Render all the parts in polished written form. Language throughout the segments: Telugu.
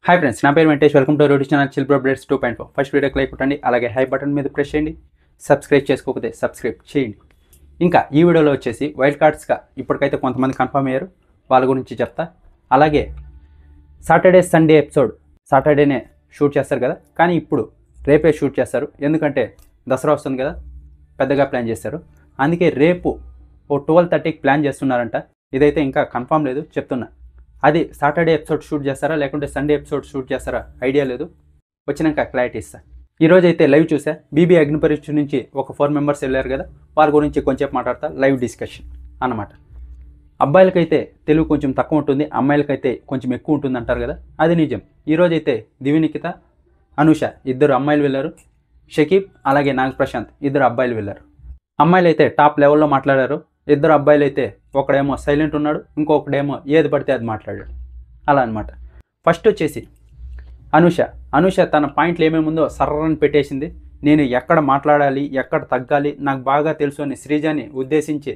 హాయ్ ఫ్రెండ్స్, నా పేరు Venkatesh. Welcome to road channel chill updates 2.4. First వీడియోకి లైక్ కొట్టండి, అలాగే హై బటన్ మీద ప్రెస్ చేయండి. సబ్స్క్రైబ్ చేసుకోకపోతే సబ్స్క్రైబ్ చేయండి. ఇంకా ఈ వీడియోలో వచ్చేసి వైల్డ్ కార్డ్స్గా ఇప్పటికైతే కొంతమంది కన్ఫర్మ్ అయ్యారు, వాళ్ళ గురించి చెప్తా. అలాగే సాటర్డే సండే ఎపిసోడ్ సాటర్డేనే షూట్ చేస్తారు కదా, కానీ ఇప్పుడు రేపే షూట్ చేస్తారు. ఎందుకంటే దసరా వస్తుంది కదా, పెద్దగా ప్లాన్ చేస్తారు. అందుకే రేపు 12:30కి ప్లాన్ చేస్తున్నారంట. ఇదైతే ఇంకా కన్ఫర్మ్ లేదు, చెప్తున్నా. అది సాటర్డే ఎపిసోడ్ షూట్ చేస్తారా లేకుంటే సండే ఎపిసోడ్ షూట్ చేస్తారా ఐడియా లేదు, వచ్చినాక క్లారిటీ ఇస్తా. ఈరోజు అయితే లైవ్ చూసా. బీబీ అగ్నిపరీక్ష నుంచి ఒక 4 మెంబర్స్ వెళ్ళారు కదా, వాళ్ళ గురించి కొంచెం మాట్లాడతా. లైవ్ డిస్కషన్ అన్నమాట. అబ్బాయిలకైతే తెలుగు కొంచెం తక్కువ ఉంటుంది, అమ్మాయిలకైతే కొంచెం ఎక్కువ ఉంటుంది అంటారు కదా, అది నిజం. ఈరోజైతే దివ్యనికిత, అనుష ఇద్దరు అమ్మాయిలు వెళ్ళారు. షకీబ్ అలాగే నాగ ప్రశాంత్ ఇద్దరు అబ్బాయిలు వెళ్ళారు. అమ్మాయిలు అయితే టాప్ లెవెల్లో మాట్లాడారు. ఇద్దరు అబ్బాయిలు అయితే ఒకడేమో సైలెంట్ ఉన్నాడు, ఇంకొకడేమో ఏది పడితే అది మాట్లాడాడు. అలా అనమాట. ఫస్ట్ వచ్చేసి అనుష తన పాయింట్లు ఏమేమి ఉందో సర్రని పెట్టేసింది. నేను ఎక్కడ మాట్లాడాలి, ఎక్కడ తగ్గాలి నాకు బాగా తెలుసు అని శ్రీజాని ఉద్దేశించి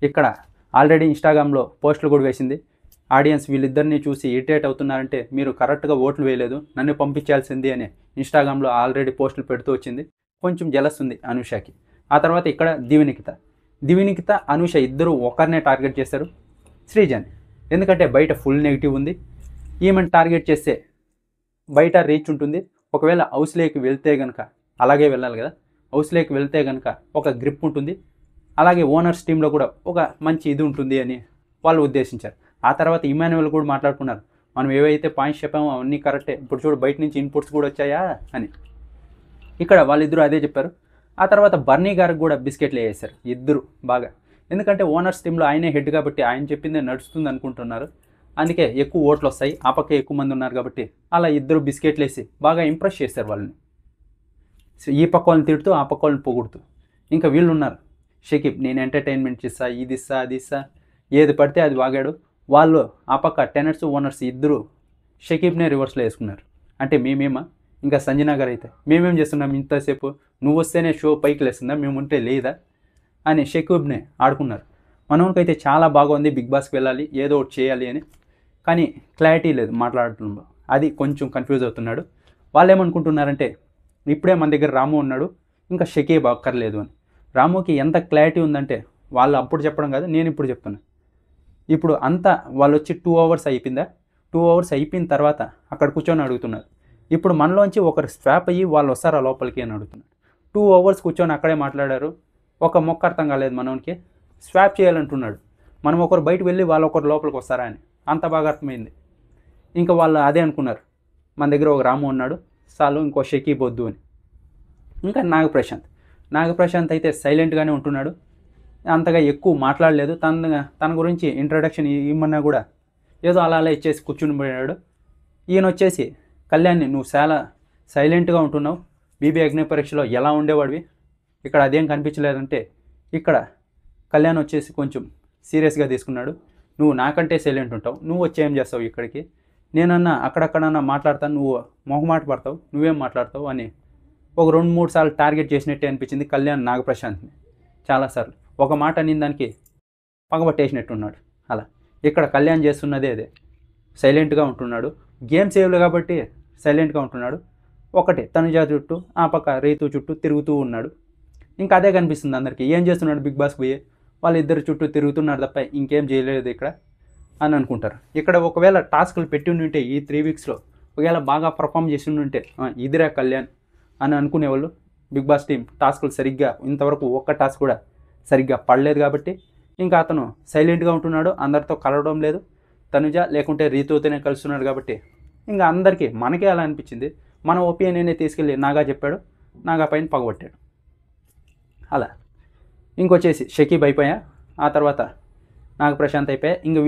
ఇక్కడ ఆల్రెడీ ఇన్స్టాగ్రామ్లో పోస్టులు కూడా వేసింది. ఆడియన్స్ వీళ్ళిద్దరిని చూసి ఇరిటేట్ అవుతున్నారంటే మీరు కరెక్ట్గా ఓట్లు వేయలేదు, నన్ను పంపించాల్సింది అని ఇన్స్టాగ్రామ్లో ఆల్రెడీ పోస్టులు పెడుతూ వచ్చింది. కొంచెం జలస్ ఉంది అనుషకి. ఆ తర్వాత ఇక్కడ దివ్యనికిత అనుష ఇద్దరు ఒకరినే టార్గెట్ చేశారు, శ్రీజాని. ఎందుకంటే బయట ఫుల్ నెగిటివ్ ఉంది. ఈమెను టార్గెట్ చేస్తే బయట రీచ్ ఉంటుంది. ఒకవేళ హౌస్లోకి వెళ్తే కనుక, అలాగే వెళ్ళాలి కదా, హౌస్లోకి వెళ్తే కనుక ఒక గ్రిప్ ఉంటుంది. అలాగే ఓనర్స్ టీంలో కూడా ఒక మంచి ఇది ఉంటుంది అని వాళ్ళు ఉద్దేశించారు. ఆ తర్వాత ఇమాన్యువల్ కూడా మాట్లాడుకున్నారు, మనం ఏవైతే పాయింట్స్ చెప్పామో అవన్నీ కరెక్టే, ఇప్పుడు చూడు బయట నుంచి ఇన్పుట్స్ కూడా వచ్చాయా అని. ఇక్కడ వాళ్ళిద్దరూ అదే చెప్పారు. ఆ తర్వాత బర్నీ గారికి కూడా బిస్కెట్లు వేసారు ఇద్దరు బాగా. ఎందుకంటే ఓనర్స్ టీంలో ఆయనే హెడ్ కాబట్టి ఆయన చెప్పిందే నడుస్తుంది అనుకుంటున్నారు. అందుకే ఎక్కువ ఓట్లు వస్తాయి, ఆ పక్క ఎక్కువ మంది ఉన్నారు కాబట్టి అలా ఇద్దరు బిస్కెట్లు వేసి బాగా ఇంప్రెస్ చేశారు వాళ్ళని. ఈ పక్క వాళ్ళని తిడుతూ ఆ పక్క వాళ్ళని పొగుడుతూ. ఇంకా వీళ్ళు ఉన్నారు, షకీబ్ నేను ఎంటర్టైన్మెంట్ ఇస్తా, ఇది ఇస్తా అది ఇస్తా, ఏది పడితే అది వాగాడు. వాళ్ళు ఆ పక్క టెనర్స్ ఓనర్స్ ఇద్దరు షకీబ్నే రివర్స్లో వేసుకున్నారు. అంటే మేమేమా, ఇంకా సంజనా గారు అయితే మేమేం చేస్తున్నాం ఇంతసేపు, నువ్వు వస్తేనే షో పైకి లేస్తుందా, మేము ఉంటే లేదా అని షకీబ్నే ఆడుకున్నారు. మనోనికైతే చాలా బాగుంది, బిగ్ బాస్కి వెళ్ళాలి, ఏదో ఒకటి చేయాలి అని. కానీ క్లారిటీ లేదు మాట్లాడటంలో, అది కొంచెం కన్ఫ్యూజ్ అవుతున్నాడు. వాళ్ళు ఏమనుకుంటున్నారంటే ఇప్పుడే మన దగ్గర రాము ఉన్నాడు, ఇంకా షకీబ్ అక్కర్లేదు అని. రాముకి ఎంత క్లారిటీ ఉందంటే వాళ్ళు అప్పుడు చెప్పడం కాదు, నేను ఇప్పుడు చెప్తున్నా. ఇప్పుడు అంతా వాళ్ళు వచ్చి 2 అవర్స్ అయిపోయిందా, 2 అవర్స్ అయిపోయిన తర్వాత అక్కడ కూర్చొని అడుగుతున్నారు. ఇప్పుడు మనలోంచి ఒకరు స్వాప్ అయ్యి వాళ్ళు వస్తారా లోపలికి అని అడుగుతున్నారు. 2 అవర్స్ కూర్చొని అక్కడే మాట్లాడారు, ఒక మొక్క అర్థం కాలేదు మనోనికి. స్వాప్ చేయాలంటున్నాడు. మనం ఒకరు బయటకు వెళ్ళి వాళ్ళు ఒకరు లోపలికి వస్తారా అని అంత బాగా అర్థమైంది. ఇంకా వాళ్ళు అదే అనుకున్నారు, మన దగ్గర ఒక రాము ఉన్నాడు చాలు, ఇంకో షకీబ్ వద్దు అని. ఇంకా నాగప్రశాంత్ అయితే సైలెంట్గానే ఉంటున్నాడు, అంతగా ఎక్కువ మాట్లాడలేదు. తన గురించి ఇంట్రడక్షన్ ఇమ్మన్నా కూడా ఏదో అలా ఇచ్చేసి కూర్చుని పోయాడు. ఈయన వచ్చేసి కళ్యాణ్ని నువ్వు చాలా సైలెంట్గా ఉంటున్నావు, బీబీ అగ్ని పరీక్షలో ఎలా ఉండేవాడివి, ఇక్కడ అదేం కనిపించలేదంటే ఇక్కడ కళ్యాణ్ వచ్చేసి కొంచెం సీరియస్గా తీసుకున్నాడు. నువ్వు నాకంటే సైలెంట్ ఉంటావు, నువ్వు వచ్చి ఏం చేస్తావు ఇక్కడికి, నేనన్నా అక్కడక్కడన్నా మాట్లాడతాను, నువ్వు మొహమాట పడతావు, నువ్వేం మాట్లాడతావు అని ఒక 2-3 సార్లు టార్గెట్ చేసినట్టే అనిపించింది కళ్యాణ్ నాగప్రశాంత్ని. చాలాసార్లు ఒక మాట అనిన దానికి పగబట్టేసినట్టున్నాడు. అలా ఇక్కడ కళ్యాణ్ చేస్తున్నదే అదే, సైలెంట్గా ఉంటున్నాడు. గేమ్ సేవ్లు కాబట్టి సైలెంట్గా ఉంటున్నాడు. ఒకటే తనుజ చుట్టూ ఆ పక్క రీతు చుట్టూ తిరుగుతూ ఉన్నాడు. ఇంకా అదే కనిపిస్తుంది అందరికీ. ఏం చేస్తున్నాడు బిగ్ బాస్కి పోయి, వాళ్ళిద్దరు చుట్టూ తిరుగుతున్నారు తప్ప ఇంకేం చేయలేదు ఇక్కడ అని అనుకుంటారు. ఇక్కడ ఒకవేళ టాస్క్లు పెట్టి ఉంటే ఈ 3 వీక్స్లో ఒకవేళ బాగా పర్ఫామ్ చేసి ఉంటే ఇదిరా కళ్యాణ్ అని అనుకునేవాళ్ళు. బిగ్ బాస్ టీం టాస్క్లు సరిగ్గా ఇంతవరకు ఒక్క టాస్క్ కూడా సరిగ్గా పడలేదు కాబట్టి ఇంకా అతను సైలెంట్గా ఉంటున్నాడు, అందరితో కలవడం లేదు. తనుజ లేకుంటే రీతుతోనే కలుస్తున్నాడు కాబట్టి ఇంకా అందరికీ మనకే అలా అనిపించింది. మన ఒపీనియనే తీసుకెళ్ళి నాగా చెప్పాడు, నాగా పైన పగబట్టాడు. అలా ఇంకొచ్చేసి షకీబ్ అయిపోయా, ఆ తర్వాత నాగప్రశాంత్ అయిపోయా. ఇంకా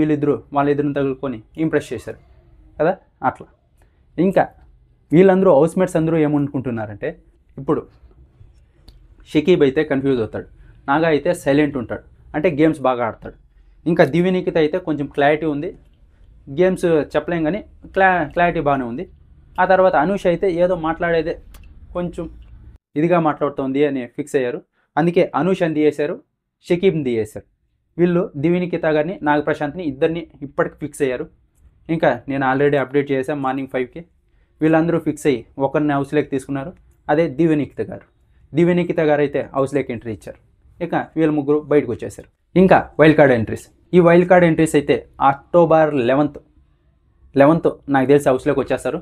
వాళ్ళిద్దరిని తగులుకొని ఇంప్రెస్ చేశారు కదా అట్లా. ఇంకా వీళ్ళందరూ హౌస్మేట్స్ అందరూ ఏమనుకుంటున్నారంటే ఇప్పుడు షకీబ్ అయితే కన్ఫ్యూజ్ అవుతాడు, నాగా అయితే సైలెంట్ ఉంటాడు, అంటే గేమ్స్ బాగా ఆడతాడు. ఇంకా దివ్యనికిత అయితే కొంచెం క్లారిటీ ఉంది, గేమ్స్ చెప్పలేం కానీ క్లారిటీ బాగానే ఉంది. ఆ తర్వాత అనుష అయితే ఏదో మాట్లాడేదే కొంచెం ఇదిగా మాట్లాడుతుంది అని ఫిక్స్ అయ్యారు. అందుకే అనుషని తీయేశారు, షకీబ్ని తీయేశారు. వీళ్ళు దివ్యనికిత గారిని నాగప్రశాంత్ని ఇద్దరిని ఇప్పటికి ఫిక్స్ అయ్యారు. ఇంకా నేను ఆల్రెడీ అప్డేట్ చేశాను మార్నింగ్ 5కి. వీళ్ళందరూ ఫిక్స్ అయ్యి ఒకరిని హౌస్లోకి తీసుకున్నారు. అదే దివ్యనిఖిత గారు అయితే హౌస్లోకి ఎంట్రీ ఇచ్చారు. ఇక వీళ్ళ ముగ్గురు బయటకు వచ్చేసారు. ఇంకా వైల్డ్ కార్డ్ ఎంట్రీస్. ఈ వైల్డ్ కార్డ్ ఎంట్రీస్ అయితే అక్టోబర్ 11th నాకు తెలిసి హౌస్లోకి వచ్చేస్తారు.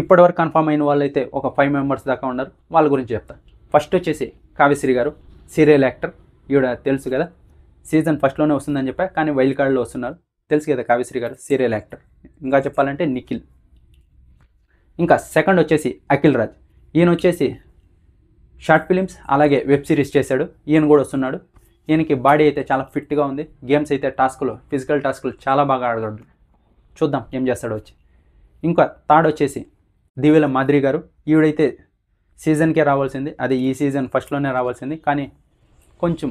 ఇప్పటివరకు కన్ఫర్మ్ అయిన వాళ్ళు అయితే ఒక 5 మెంబర్స్ దాకా ఉన్నారు. వాళ్ళ గురించి చెప్తా. ఫస్ట్ వచ్చేసి కావ్యశ్రీ గారు, సీరియల్ యాక్టర్. ఈవిడ తెలుసు కదా, సీజన్ ఫస్ట్లోనే వస్తుందని చెప్పా, కానీ వైల్డ్ కార్డ్లో వస్తున్నారు. తెలుసు కదా కావ్యశ్రీ గారు, సీరియల్ యాక్టర్. ఇంకా చెప్పాలంటే నిఖిల్. ఇంకా సెకండ్ వచ్చేసి అఖిల్ రాజ్. ఈయన వచ్చేసి షార్ట్ ఫిలిమ్స్ అలాగే వెబ్ సిరీస్ చేశాడు. ఈయన కూడా వస్తున్నాడు. ఈయనకి బాడీ అయితే చాలా ఫిట్గా ఉంది. గేమ్స్ అయితే ఫిజికల్ టాస్కులు చాలా బాగా ఆడగలడు. చూద్దాం ఏం చేస్తాడో వచ్చి. ఇంకా థర్డ్ వచ్చేసి దివ్యల మాదిరి గారు. ఈవిడైతే సీజన్కే రావాల్సింది, అది ఈ సీజన్ ఫస్ట్లోనే రావాల్సింది, కానీ కొంచెం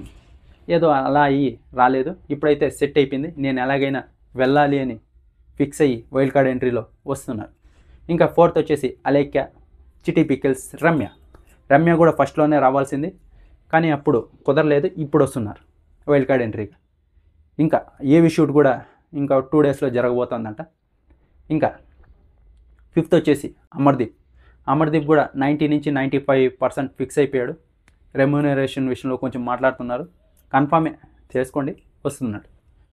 ఏదో అలా అయ్యి రాలేదు. ఇప్పుడైతే సెట్ అయిపోయింది. నేను ఎలాగైనా వెళ్ళాలి అని ఫిక్స్ అయ్యి వైల్డ్ కార్డ్ ఎంట్రీలో వస్తున్నారు. ఇంకా ఫోర్త్ వచ్చేసి అలేఖ్య, చిటి పికిల్స్, రమ్య కూడా ఫస్ట్లోనే రావాల్సింది, కానీ అప్పుడు కుదరలేదు. ఇప్పుడు వస్తున్నారు వైల్డ్ కార్డ్ ఎంట్రీగా. ఇంకా ఏవి షూట్ కూడా ఇంకా 2 డేస్లో జరగబోతోందంట. ఇంకా ఫిఫ్త్ వచ్చేసి అమర్దీప్ కూడా 90 నుంచి 95% ఫిక్స్ అయిపోయాడు. రెమ్యూనరేషన్ విషయంలో కొంచెం మాట్లాడుతున్నారు. కన్ఫామే చేసుకోండి, వస్తున్నాడు.